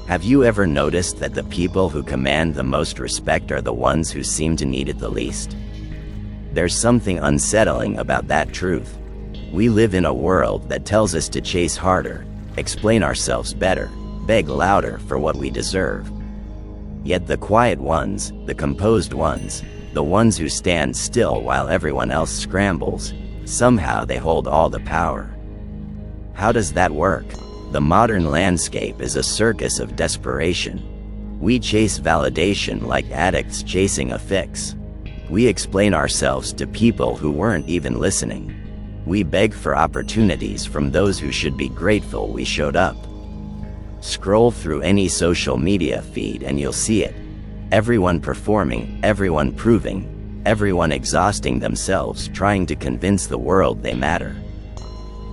Have you ever noticed that the people who command the most respect are the ones who seem to need it the least? There's something unsettling about that truth. We live in a world that tells us to chase harder, explain ourselves better, beg louder for what we deserve. Yet the quiet ones, the composed ones, the ones who stand still while everyone else scrambles, somehow they hold all the power. How does that work? The modern landscape is a circus of desperation. We chase validation like addicts chasing a fix. We explain ourselves to people who weren't even listening. We beg for opportunities from those who should be grateful we showed up. Scroll through any social media feed and you'll see it. Everyone performing, everyone proving, everyone exhausting themselves trying to convince the world they matter.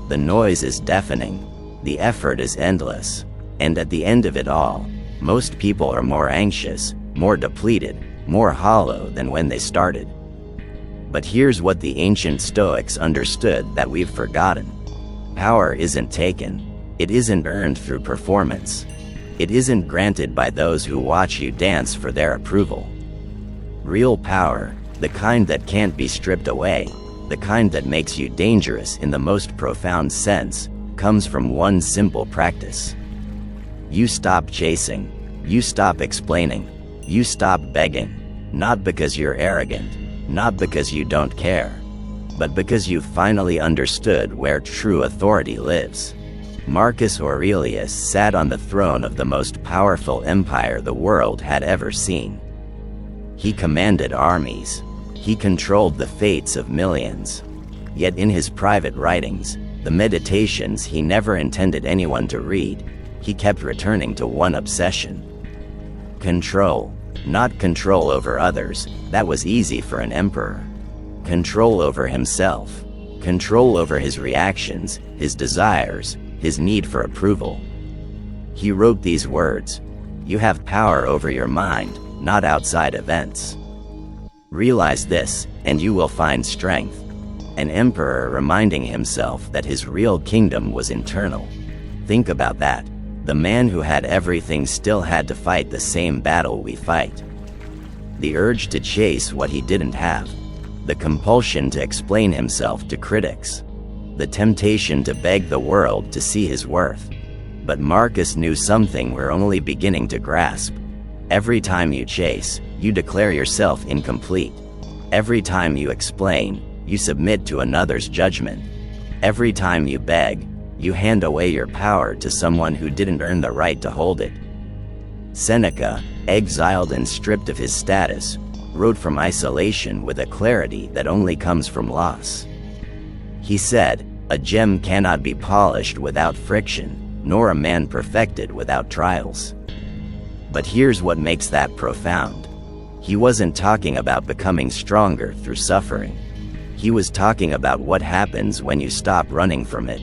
The noise is deafening. The effort is endless. And at the end of it all, most people are more anxious, more depleted, more hollow than when they started. But here's what the ancient Stoics understood that we've forgotten. Power isn't taken. It isn't earned through performance. It isn't granted by those who watch you dance for their approval. Real power, the kind that can't be stripped away, the kind that makes you dangerous in the most profound sense, comes from one simple practice. You stop chasing. You stop explaining. You stop begging. Not because you're arrogant, not because you don't care, but because you've finally understood where true authority lives. Marcus Aurelius sat on the throne of the most powerful empire the world had ever seen. He commanded armies. He controlled the fates of millions. Yet in his private writings, the meditations he never intended anyone to read, he kept returning to one obsession. Control. Not control over others, that was easy for an emperor. Control over himself. Control over his reactions, his desires, his need for approval. He wrote these words: "You have power over your mind, not outside events. Realize this, and you will find strength." An emperor reminding himself that his real kingdom was internal. Think about that. The man who had everything still had to fight the same battle we fight. The urge to chase what he didn't have. The compulsion to explain himself to critics. The temptation to beg the world to see his worth. But Marcus knew something we're only beginning to grasp. Every time you chase, you declare yourself incomplete. Every time you explain, you submit to another's judgment. Every time you beg, you hand away your power to someone who didn't earn the right to hold it. Seneca, exiled and stripped of his status, wrote from isolation with a clarity that only comes from loss. He said, "A gem cannot be polished without friction, nor a man perfected without trials." But here's what makes that profound. He wasn't talking about becoming stronger through suffering. He was talking about what happens when you stop running from it.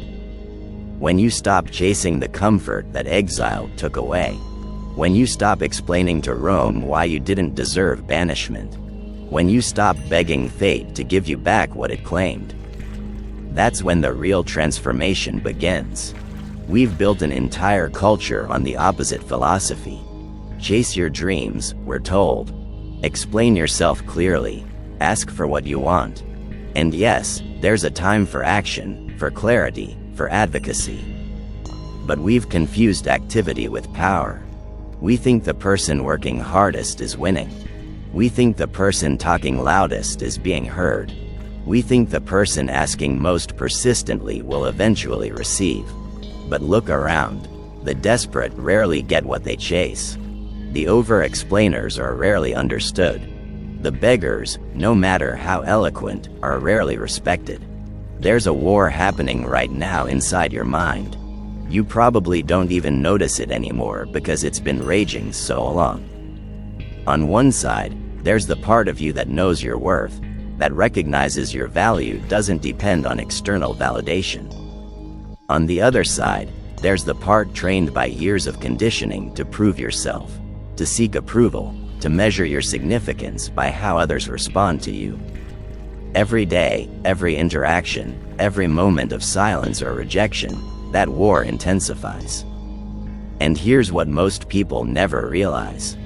When you stop chasing the comfort that exile took away. When you stop explaining to Rome why you didn't deserve banishment. When you stop begging fate to give you back what it claimed. That's when the real transformation begins. We've built an entire culture on the opposite philosophy. Chase your dreams, we're told. Explain yourself clearly. Ask for what you want. And yes, there's a time for action, for clarity, for advocacy. But we've confused activity with power. We think the person working hardest is winning. We think the person talking loudest is being heard. We think the person asking most persistently will eventually receive. But look around. The desperate rarely get what they chase. The over-explainers are rarely understood. The beggars, no matter how eloquent, are rarely respected. There's a war happening right now inside your mind. You probably don't even notice it anymore because it's been raging so long. On one side, there's the part of you that knows your worth, that recognizes your value doesn't depend on external validation. On the other side, there's the part trained by years of conditioning to prove yourself, to seek approval, to measure your significance by how others respond to you. Every day, every interaction, every moment of silence or rejection, that war intensifies. And here's what most people never realize.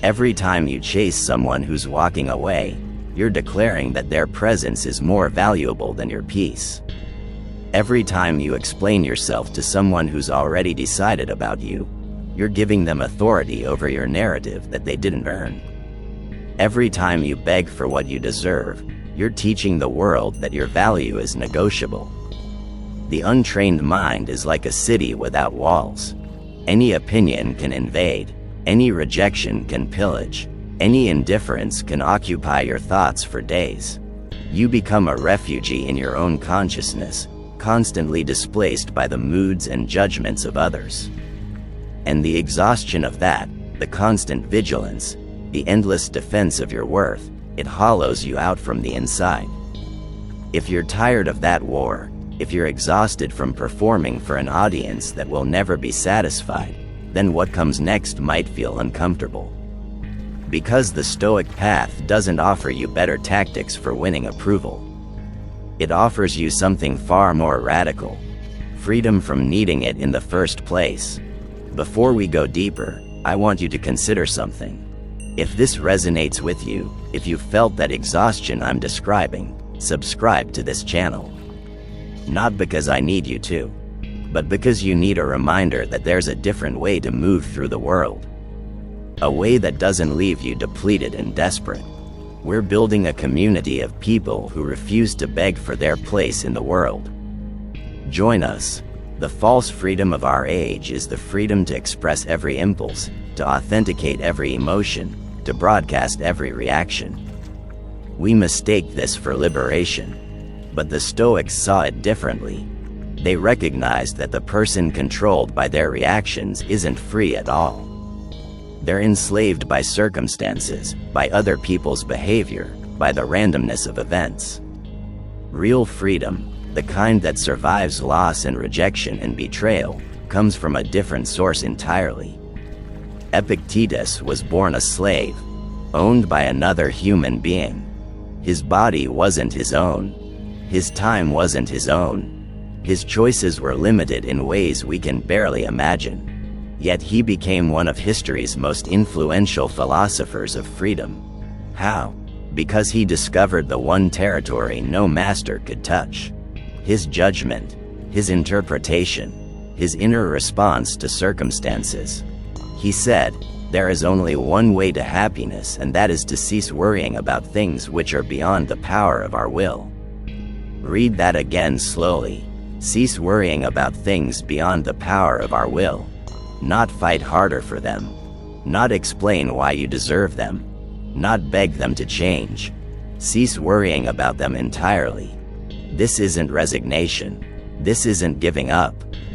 Every time you chase someone who's walking away, you're declaring that their presence is more valuable than your peace. Every time you explain yourself to someone who's already decided about you, you're giving them authority over your narrative that they didn't earn. Every time you beg for what you deserve, you're teaching the world that your value is negotiable. The untrained mind is like a city without walls. Any opinion can invade, any rejection can pillage, any indifference can occupy your thoughts for days. You become a refugee in your own consciousness, constantly displaced by the moods and judgments of others. And the exhaustion of that, the constant vigilance, the endless defense of your worth, it hollows you out from the inside. If you're tired of that war, if you're exhausted from performing for an audience that will never be satisfied, then what comes next might feel uncomfortable. Because the Stoic path doesn't offer you better tactics for winning approval. It offers you something far more radical: freedom from needing it in the first place. Before we go deeper, I want you to consider something. If this resonates with you, if you felt that exhaustion I'm describing, subscribe to this channel. Not because I need you to, but because you need a reminder that there's a different way to move through the world. A way that doesn't leave you depleted and desperate. We're building a community of people who refuse to beg for their place in the world. Join us. The false freedom of our age is the freedom to express every impulse, to authenticate every emotion, to broadcast every reaction. We mistake this for liberation, but the Stoics saw it differently. They recognized that the person controlled by their reactions isn't free at all. They're enslaved by circumstances, by other people's behavior, by the randomness of events. Real freedom, the kind that survives loss and rejection and betrayal, comes from a different source entirely. Epictetus was born a slave, owned by another human being. His body wasn't his own. His time wasn't his own. His choices were limited in ways we can barely imagine. Yet he became one of history's most influential philosophers of freedom. How? Because he discovered the one territory no master could touch. His judgment, his interpretation, his inner response to circumstances. He said, "There is only one way to happiness, and that is to cease worrying about things which are beyond the power of our will." Read that again slowly. Cease worrying about things beyond the power of our will. Not fight harder for them. Not explain why you deserve them. Not beg them to change. Cease worrying about them entirely. This isn't resignation. This isn't giving up.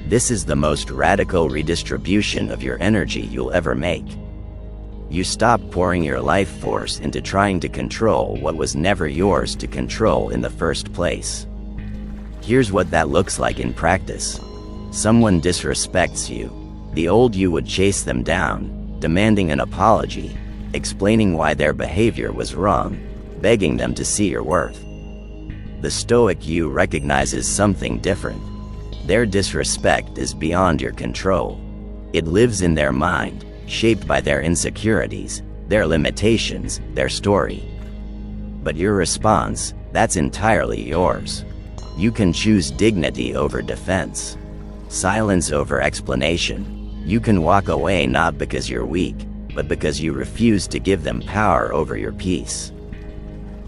This is the most radical redistribution of your energy you'll ever make. You stop pouring your life force into trying to control what was never yours to control in the first place. Here's what that looks like in practice. Someone disrespects you. The old you would chase them down, demanding an apology, explaining why their behavior was wrong, begging them to see your worth. The Stoic you recognizes something different. Their disrespect is beyond your control. It lives in their mind, shaped by their insecurities, their limitations, their story. But your response, that's entirely yours. You can choose dignity over defense, silence over explanation. You can walk away not because you're weak, but because you refuse to give them power over your peace.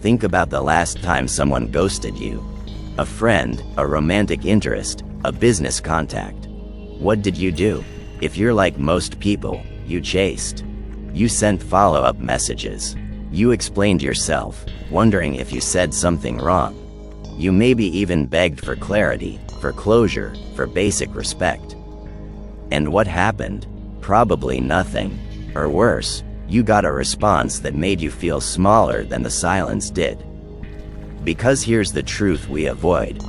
Think about the last time someone ghosted you. A friend, a romantic interest, a business contact. What did you do? If you're like most people, you chased. You sent follow-up messages. You explained yourself, wondering if you said something wrong. You maybe even begged for clarity, for closure, for basic respect. And what happened? Probably nothing. Or worse, you got a response that made you feel smaller than the silence did. Because here's the truth we avoid.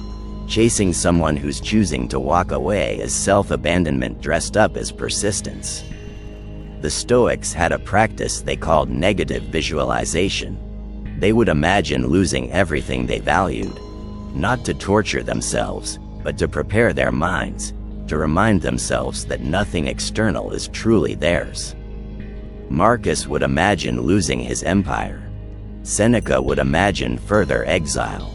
Chasing someone who's choosing to walk away is self-abandonment dressed up as persistence. The Stoics had a practice they called negative visualization. They would imagine losing everything they valued, not to torture themselves, but to prepare their minds, to remind themselves that nothing external is truly theirs. Marcus would imagine losing his empire. Seneca would imagine further exile.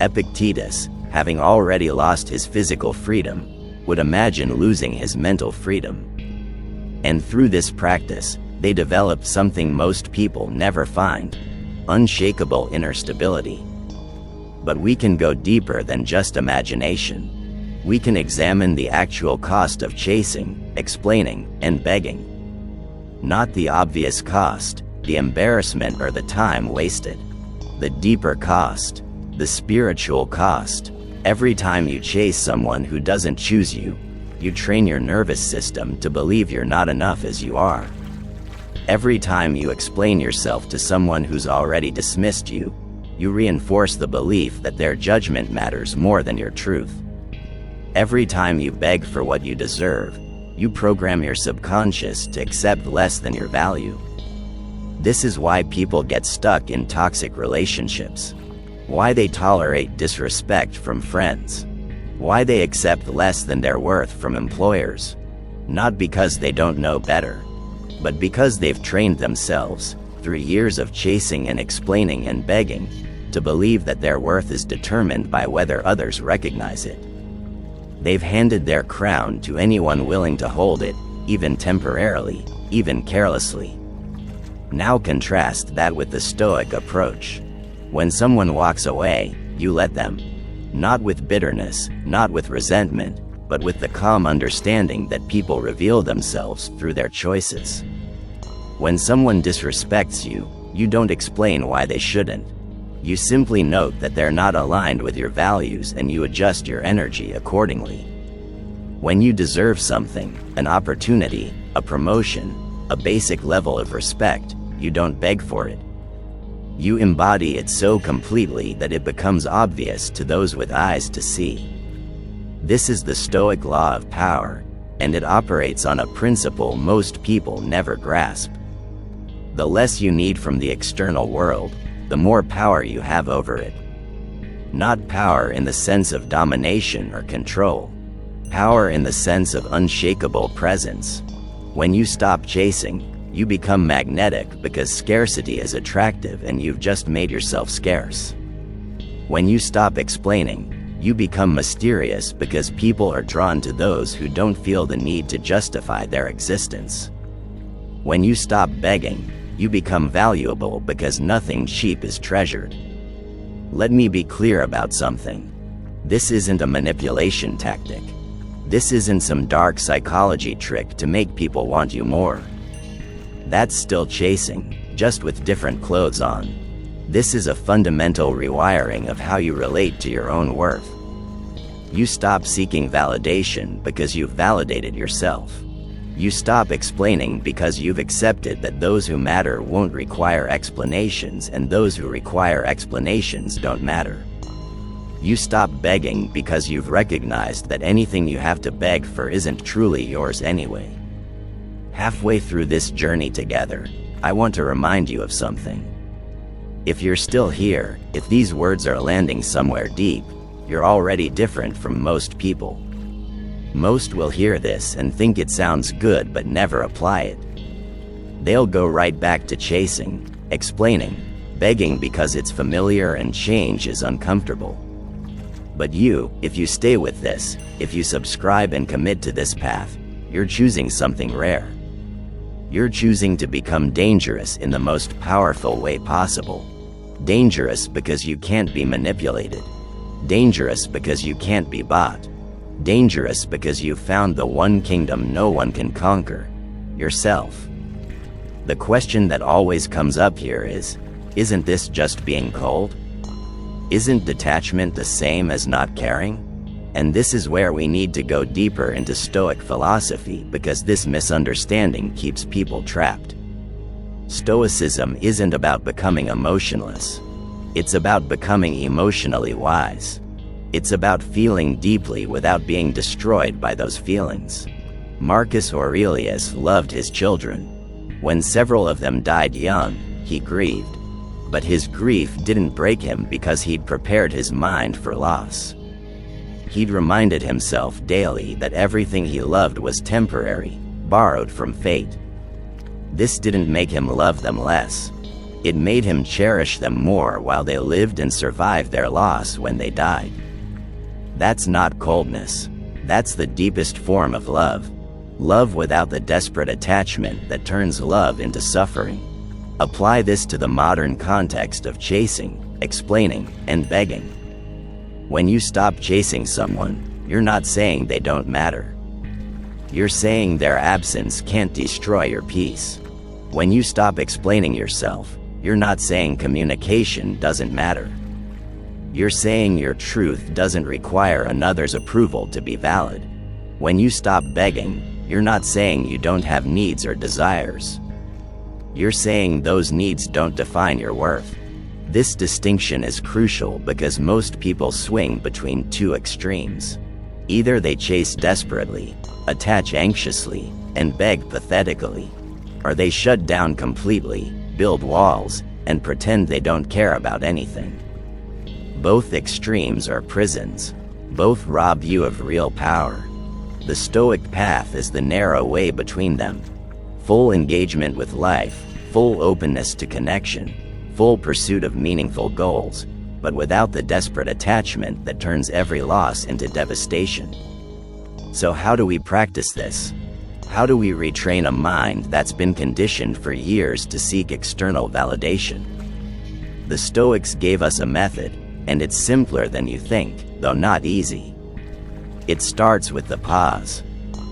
Epictetus, having already lost his physical freedom, would imagine losing his mental freedom. And through this practice, they developed something most people never find: unshakable inner stability. But we can go deeper than just imagination. We can examine the actual cost of chasing, explaining, and begging. Not the obvious cost, the embarrassment or the time wasted. The deeper cost, the spiritual cost. Every time you chase someone who doesn't choose you, you train your nervous system to believe you're not enough as you are. Every time you explain yourself to someone who's already dismissed you, you reinforce the belief that their judgment matters more than your truth. Every time you beg for what you deserve, you program your subconscious to accept less than your value. This is why people get stuck in toxic relationships, why they tolerate disrespect from friends, why they accept less than their worth from employers. Not because they don't know better, but because they've trained themselves, through years of chasing and explaining and begging, to believe that their worth is determined by whether others recognize it. They've handed their crown to anyone willing to hold it, even temporarily, even carelessly. Now contrast that with the Stoic approach. When someone walks away, you let them. Not with bitterness, not with resentment, but with the calm understanding that people reveal themselves through their choices. When someone disrespects you, you don't explain why they shouldn't. You simply note that they're not aligned with your values and you adjust your energy accordingly. When you deserve something, an opportunity, a promotion, a basic level of respect, you don't beg for it. You embody it so completely that it becomes obvious to those with eyes to see. This is the Stoic law of power, and it operates on a principle most people never grasp. The less you need from the external world, the more power you have over it. Not power in the sense of domination or control. Power in the sense of unshakable presence. When you stop chasing, you become magnetic because scarcity is attractive and you've just made yourself scarce. When you stop explaining, you become mysterious because people are drawn to those who don't feel the need to justify their existence. When you stop begging, you become valuable because nothing cheap is treasured. Let me be clear about something. This isn't a manipulation tactic. This isn't some dark psychology trick to make people want you more. That's still chasing, just with different clothes on. This is a fundamental rewiring of how you relate to your own worth. You stop seeking validation because you've validated yourself. You stop explaining because you've accepted that those who matter won't require explanations and those who require explanations don't matter. You stop begging because you've recognized that anything you have to beg for isn't truly yours anyway. Halfway through this journey together, I want to remind you of something. If you're still here, if these words are landing somewhere deep, you're already different from most people. Most will hear this and think it sounds good but never apply it. They'll go right back to chasing, explaining, begging because it's familiar and change is uncomfortable. But you, if you stay with this, if you subscribe and commit to this path, you're choosing something rare. You're choosing to become dangerous in the most powerful way possible. Dangerous because you can't be manipulated. Dangerous because you can't be bought. Dangerous because you've found the one kingdom no one can conquer: yourself. The question that always comes up here is, isn't this just being cold? Isn't detachment the same as not caring? And this is where we need to go deeper into Stoic philosophy because this misunderstanding keeps people trapped. Stoicism isn't about becoming emotionless. It's about becoming emotionally wise. It's about feeling deeply without being destroyed by those feelings. Marcus Aurelius loved his children. When several of them died young, he grieved. But his grief didn't break him because he'd prepared his mind for loss. He'd reminded himself daily that everything he loved was temporary, borrowed from fate. This didn't make him love them less. It made him cherish them more while they lived and survived their loss when they died. That's not coldness. That's the deepest form of love. Love without the desperate attachment that turns love into suffering. Apply this to the modern context of chasing, explaining, and begging. When you stop chasing someone, you're not saying they don't matter. You're saying their absence can't destroy your peace. When you stop explaining yourself, you're not saying communication doesn't matter. You're saying your truth doesn't require another's approval to be valid. When you stop begging, you're not saying you don't have needs or desires. You're saying those needs don't define your worth. This distinction is crucial because most people swing between two extremes. Either they chase desperately, attach anxiously, and beg pathetically, or they shut down completely, build walls, and pretend they don't care about anything. Both extremes are prisons. Both rob you of real power. The Stoic path is the narrow way between them. Full engagement with life, full openness to connection, full pursuit of meaningful goals, but without the desperate attachment that turns every loss into devastation. So how do we practice this? How do we retrain a mind that's been conditioned for years to seek external validation? The Stoics gave us a method, and it's simpler than you think, though not easy. It starts with the pause.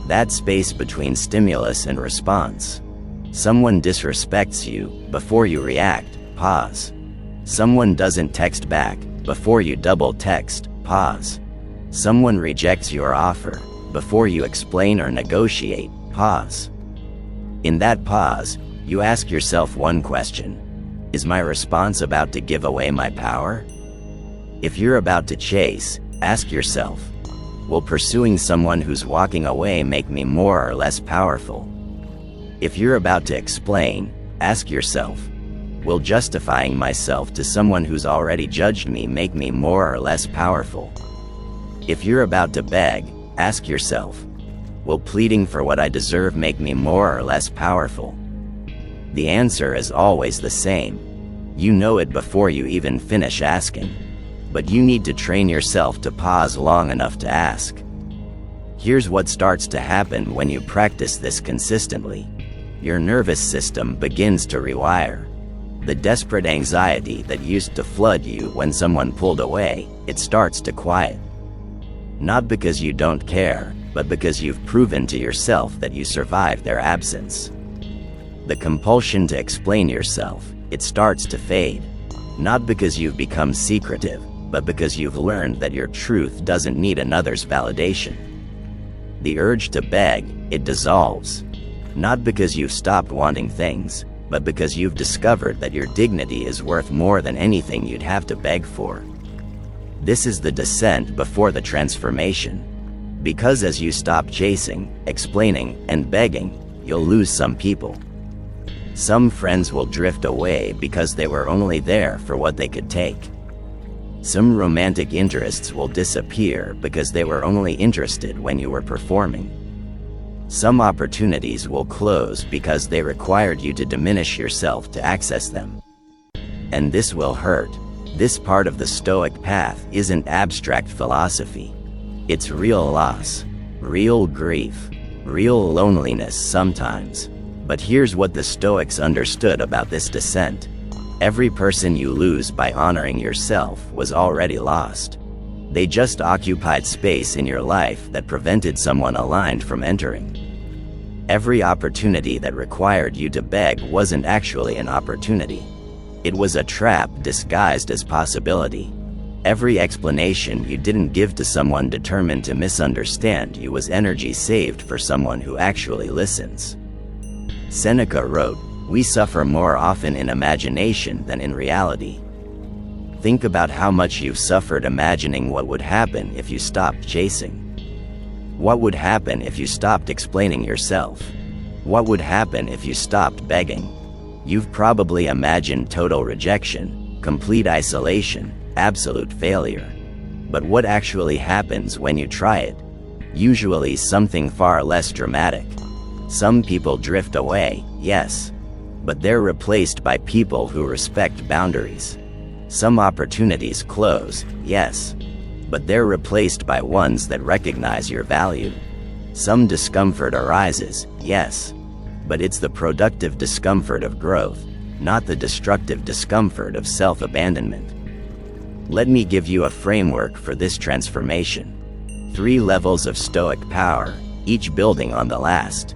That space between stimulus and response. Someone disrespects you, before you react, pause. Someone doesn't text back, before you double text, pause. Someone rejects your offer, before you explain or negotiate, pause. In that pause, you ask yourself one question. Is my response about to give away my power? If you're about to chase, ask yourself, will pursuing someone who's walking away make me more or less powerful? If you're about to explain, ask yourself, will justifying myself to someone who's already judged me make me more or less powerful? If you're about to beg, ask yourself, will pleading for what I deserve make me more or less powerful? The answer is always the same. You know it before you even finish asking. But you need to train yourself to pause long enough to ask. Here's what starts to happen when you practice this consistently. Your nervous system begins to rewire. The desperate anxiety that used to flood you when someone pulled away, it starts to quiet. Not because you don't care, but because you've proven to yourself that you survived their absence. The compulsion to explain yourself, it starts to fade. Not because you've become secretive, but because you've learned that your truth doesn't need another's validation. The urge to beg, it dissolves. Not because you've stopped wanting things, but because you've discovered that your dignity is worth more than anything you'd have to beg for. This is the descent before the transformation. Because as you stop chasing, explaining, and begging, you'll lose some people. Some friends will drift away because they were only there for what they could take. Some romantic interests will disappear because they were only interested when you were performing. Some opportunities will close because they required you to diminish yourself to access them. And this will hurt. This part of the Stoic path isn't abstract philosophy. It's real loss, real grief, real loneliness sometimes. But here's what the Stoics understood about this descent. Every person you lose by honoring yourself was already lost. They just occupied space in your life that prevented someone aligned from entering. Every opportunity that required you to beg wasn't actually an opportunity. It was a trap disguised as possibility. Every explanation you didn't give to someone determined to misunderstand you was energy saved for someone who actually listens. Seneca wrote, "We suffer more often in imagination than in reality." Think about how much you've suffered imagining what would happen if you stopped chasing. What would happen if you stopped explaining yourself? What would happen if you stopped begging? You've probably imagined total rejection, complete isolation, absolute failure. But what actually happens when you try it? Usually something far less dramatic. Some people drift away, yes, but they're replaced by people who respect boundaries. Some opportunities close, yes, but they're replaced by ones that recognize your value. Some discomfort arises, yes, but it's the productive discomfort of growth, not the destructive discomfort of self-abandonment. Let me give you a framework for this transformation. 3 levels of Stoic power, each building on the last.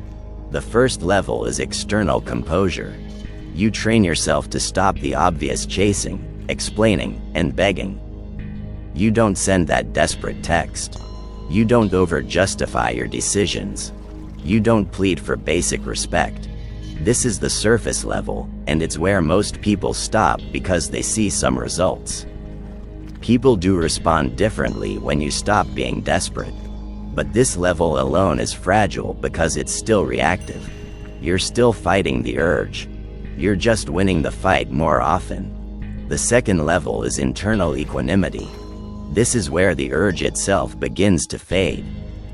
The first level is external composure. You train yourself to stop the obvious chasing, explaining, and begging. You don't send that desperate text. You don't over-justify your decisions. You don't plead for basic respect. This is the surface level, and it's where most people stop because they see some results. People do respond differently when you stop being desperate. But this level alone is fragile because it's still reactive. You're still fighting the urge. You're just winning the fight more often. The second level is internal equanimity. This is where the urge itself begins to fade.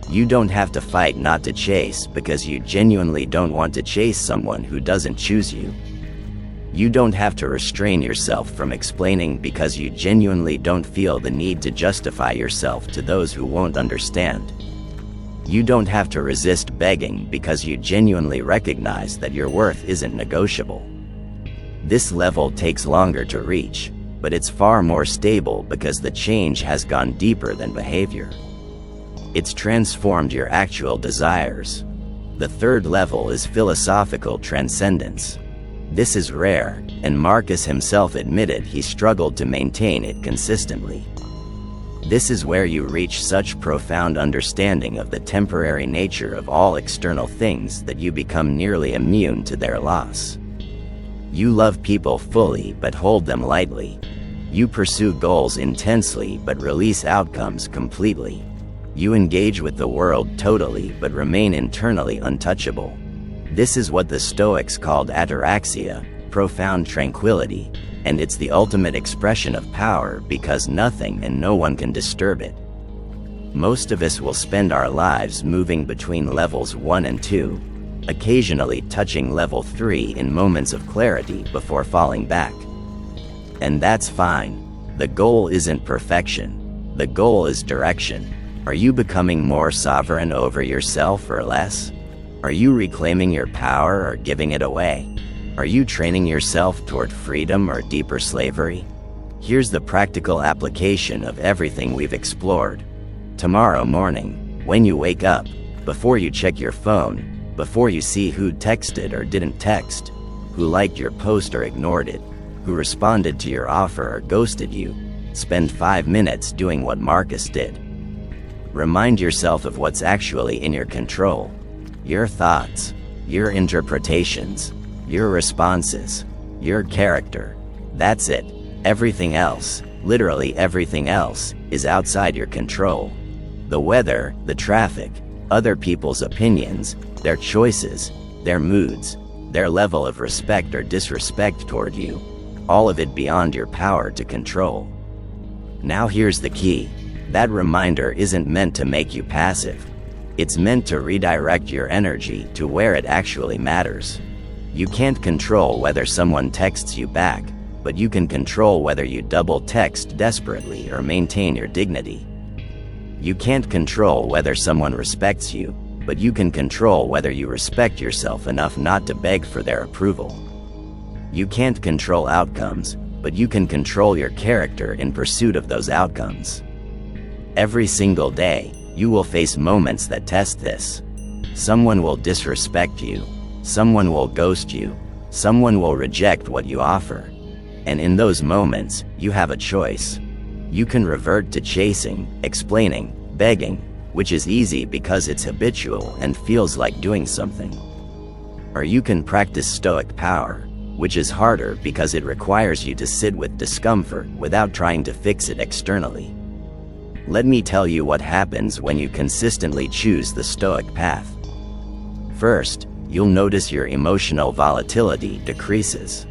You don't have to fight not to chase because you genuinely don't want to chase someone who doesn't choose you. You don't have to restrain yourself from explaining because you genuinely don't feel the need to justify yourself to those who won't understand. You don't have to resist begging because you genuinely recognize that your worth isn't negotiable. This level takes longer to reach, but it's far more stable because the change has gone deeper than behavior. It's transformed your actual desires. The third level is philosophical transcendence. This is rare, and Marcus himself admitted he struggled to maintain it consistently. This is where you reach such profound understanding of the temporary nature of all external things that you become nearly immune to their loss. You love people fully but hold them lightly. You pursue goals intensely but release outcomes completely. You engage with the world totally but remain internally untouchable. This is what the Stoics called ataraxia, profound tranquility, and it's the ultimate expression of power because nothing and no one can disturb it. Most of us will spend our lives moving between levels 1 and 2, occasionally touching level 3 in moments of clarity before falling back. And that's fine. The goal isn't perfection. The goal is direction. Are you becoming more sovereign over yourself or less? Are you reclaiming your power or giving it away? Are you training yourself toward freedom or deeper slavery? Here's the practical application of everything we've explored. Tomorrow morning, when you wake up, before you check your phone, before you see who texted or didn't text, who liked your post or ignored it, who responded to your offer or ghosted you, spend 5 minutes doing what Marcus did. Remind yourself of what's actually in your control. Your thoughts, your interpretations, your responses, your character. That's it. Everything else, literally everything else, is outside your control. The weather, the traffic, other people's opinions, their choices, their moods, their level of respect or disrespect toward you, all of it beyond your power to control. Now here's the key. That reminder isn't meant to make you passive. It's meant to redirect your energy to where it actually matters. You can't control whether someone texts you back, but you can control whether you double text desperately or maintain your dignity. You can't control whether someone respects you, but you can control whether you respect yourself enough not to beg for their approval. You can't control outcomes, but you can control your character in pursuit of those outcomes. Every single day, you will face moments that test this. Someone will disrespect you. Someone will ghost you. Someone will reject what you offer. And in those moments, you have a choice. You can revert to chasing, explaining, begging, which is easy because it's habitual and feels like doing something. Or you can practice Stoic power, which is harder because it requires you to sit with discomfort without trying to fix it externally. Let me tell you what happens when you consistently choose the Stoic path. First, you'll notice your emotional volatility decreases.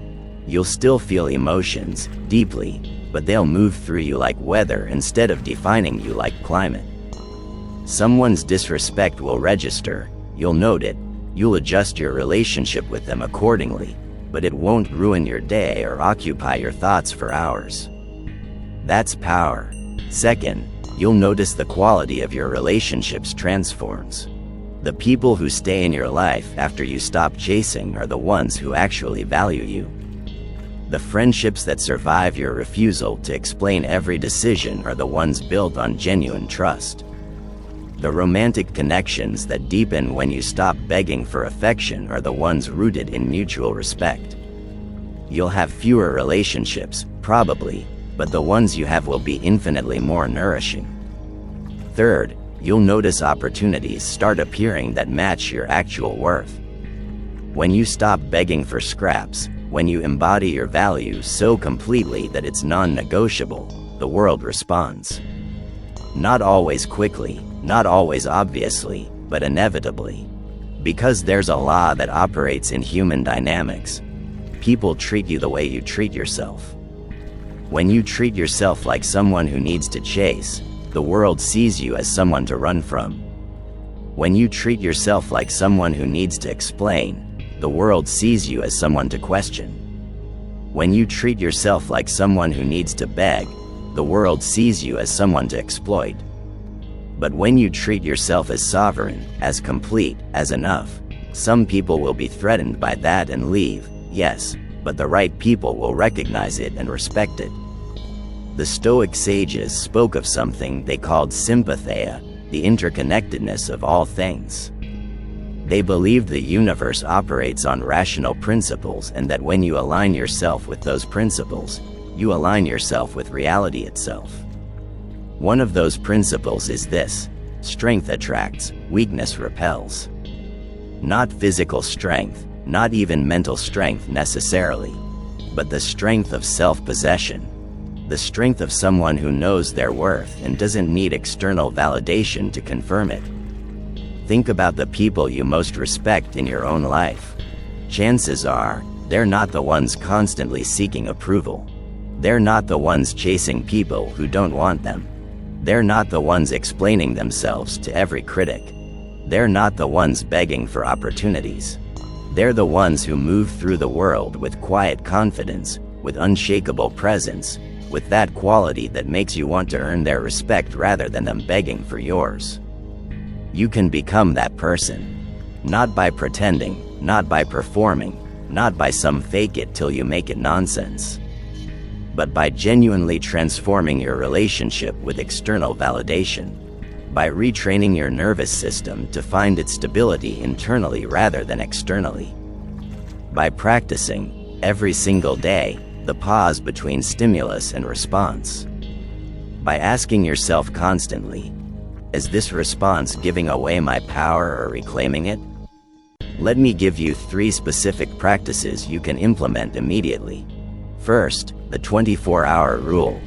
You'll still feel emotions, deeply, but they'll move through you like weather instead of defining you like climate. Someone's disrespect will register, you'll note it, you'll adjust your relationship with them accordingly, but it won't ruin your day or occupy your thoughts for hours. That's power. Second, you'll notice the quality of your relationships transforms. The people who stay in your life after you stop chasing are the ones who actually value you. The friendships that survive your refusal to explain every decision are the ones built on genuine trust. The romantic connections that deepen when you stop begging for affection are the ones rooted in mutual respect. You'll have fewer relationships, probably, but the ones you have will be infinitely more nourishing. Third, you'll notice opportunities start appearing that match your actual worth. When you stop begging for scraps, when you embody your values so completely that it's non-negotiable, the world responds. Not always quickly, not always obviously, but inevitably. Because there's a law that operates in human dynamics. People treat you the way you treat yourself. When you treat yourself like someone who needs to chase, the world sees you as someone to run from. When you treat yourself like someone who needs to explain, the world sees you as someone to question. When you treat yourself like someone who needs to beg, the world sees you as someone to exploit. But when you treat yourself as sovereign, as complete, as enough, some people will be threatened by that and leave, yes, but the right people will recognize it and respect it. The Stoic sages spoke of something they called sympatheia, the interconnectedness of all things. They believed the universe operates on rational principles and that when you align yourself with those principles, you align yourself with reality itself. One of those principles is this: strength attracts, weakness repels. Not physical strength, not even mental strength necessarily, but the strength of self-possession. The strength of someone who knows their worth and doesn't need external validation to confirm it. Think about the people you most respect in your own life. Chances are, they're not the ones constantly seeking approval. They're not the ones chasing people who don't want them. They're not the ones explaining themselves to every critic. They're not the ones begging for opportunities. They're the ones who move through the world with quiet confidence, with unshakable presence, with that quality that makes you want to earn their respect rather than them begging for yours. You can become that person. Not by pretending, not by performing, not by some fake it till you make it nonsense, but by genuinely transforming your relationship with external validation, by retraining your nervous system to find its stability internally rather than externally, by practicing, every single day, the pause between stimulus and response, by asking yourself constantly, is this response giving away my power or reclaiming it? Let me give you 3 specific practices you can implement immediately. First, the 24-hour rule.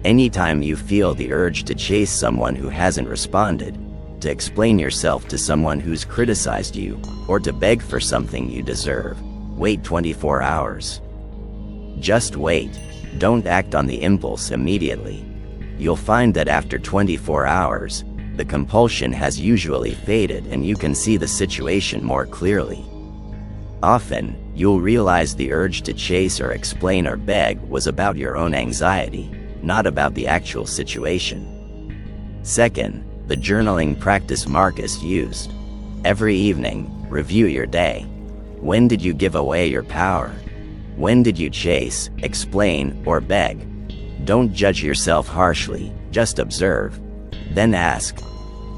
Anytime you feel the urge to chase someone who hasn't responded, to explain yourself to someone who's criticized you, or to beg for something you deserve, wait 24 hours. Just wait. Don't act on the impulse immediately. You'll find that after 24 hours, the compulsion has usually faded and you can see the situation more clearly. Often, you'll realize the urge to chase or explain or beg was about your own anxiety, not about the actual situation. Second, the journaling practice Marcus used. Every evening, review your day. When did you give away your power? When did you chase, explain, or beg? Don't judge yourself harshly, just observe. Then ask,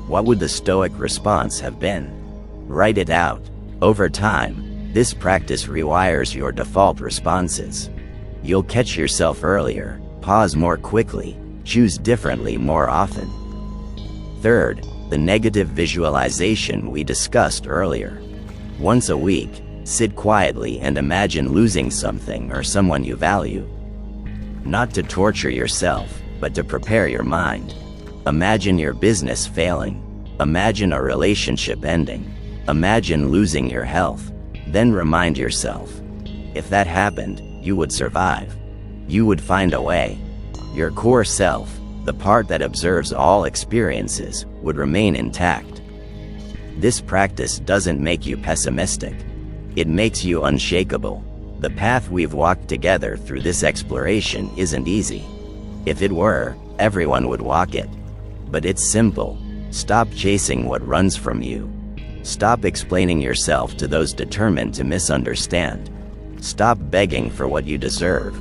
what would the Stoic response have been? Write it out. Over time, this practice rewires your default responses. You'll catch yourself earlier, pause more quickly, choose differently more often. Third, the negative visualization we discussed earlier. Once a week, sit quietly and imagine losing something or someone you value. Not to torture yourself, but to prepare your mind. Imagine your business failing. Imagine a relationship ending. Imagine losing your health. Then remind yourself, if that happened, you would survive. You would find a way. Your core self, the part that observes all experiences, would remain intact. This practice doesn't make you pessimistic. It makes you unshakable. The path we've walked together through this exploration isn't easy. If it were, everyone would walk it. But it's simple. Stop chasing what runs from you. Stop explaining yourself to those determined to misunderstand. Stop begging for what you deserve.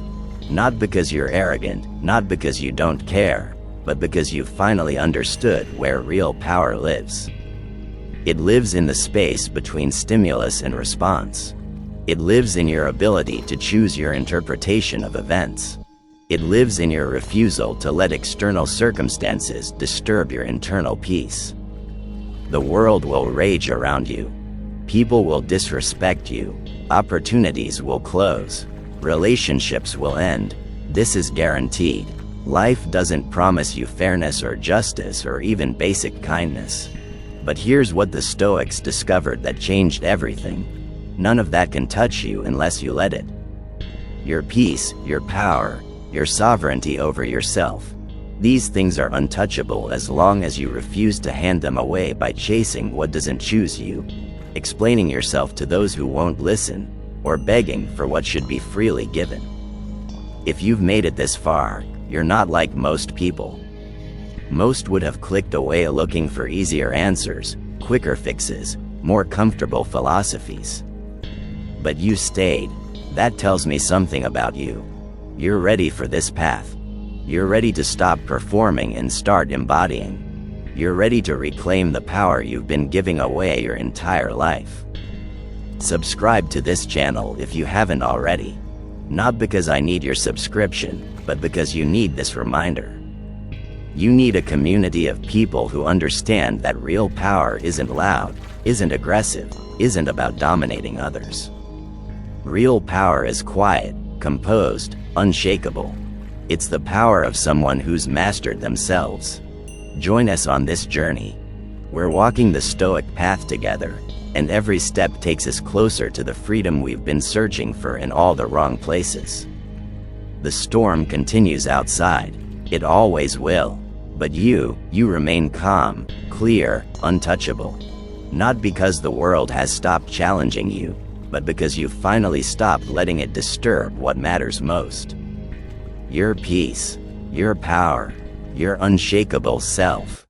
Not because you're arrogant, not because you don't care, but because you've finally understood where real power lives. It lives in the space between stimulus and response. It lives in your ability to choose your interpretation of events. It lives in your refusal to let external circumstances disturb your internal peace. The world will rage around you. People will disrespect you. Opportunities will close. Relationships will end. This is guaranteed. Life doesn't promise you fairness or justice or even basic kindness. But here's what the Stoics discovered that changed everything. None of that can touch you unless you let it. Your peace, your power, your sovereignty over yourself. These things are untouchable as long as you refuse to hand them away by chasing what doesn't choose you, explaining yourself to those who won't listen, or begging for what should be freely given. If you've made it this far, you're not like most people. Most would have clicked away looking for easier answers, quicker fixes, more comfortable philosophies. But you stayed. That tells me something about you. You're ready for this path. You're ready to stop performing and start embodying. You're ready to reclaim the power you've been giving away your entire life. Subscribe to this channel if you haven't already. Not because I need your subscription, but because you need this reminder. You need a community of people who understand that real power isn't loud, isn't aggressive, isn't about dominating others. Real power is quiet, composed, unshakable. It's the power of someone who's mastered themselves. Join us on this journey. We're walking the Stoic path together, and every step takes us closer to the freedom we've been searching for in all the wrong places. The storm continues outside. It always will. But you remain calm, clear, untouchable. Not because the world has stopped challenging you, but because you've finally stopped letting it disturb what matters most. Your peace, your power, your unshakable self.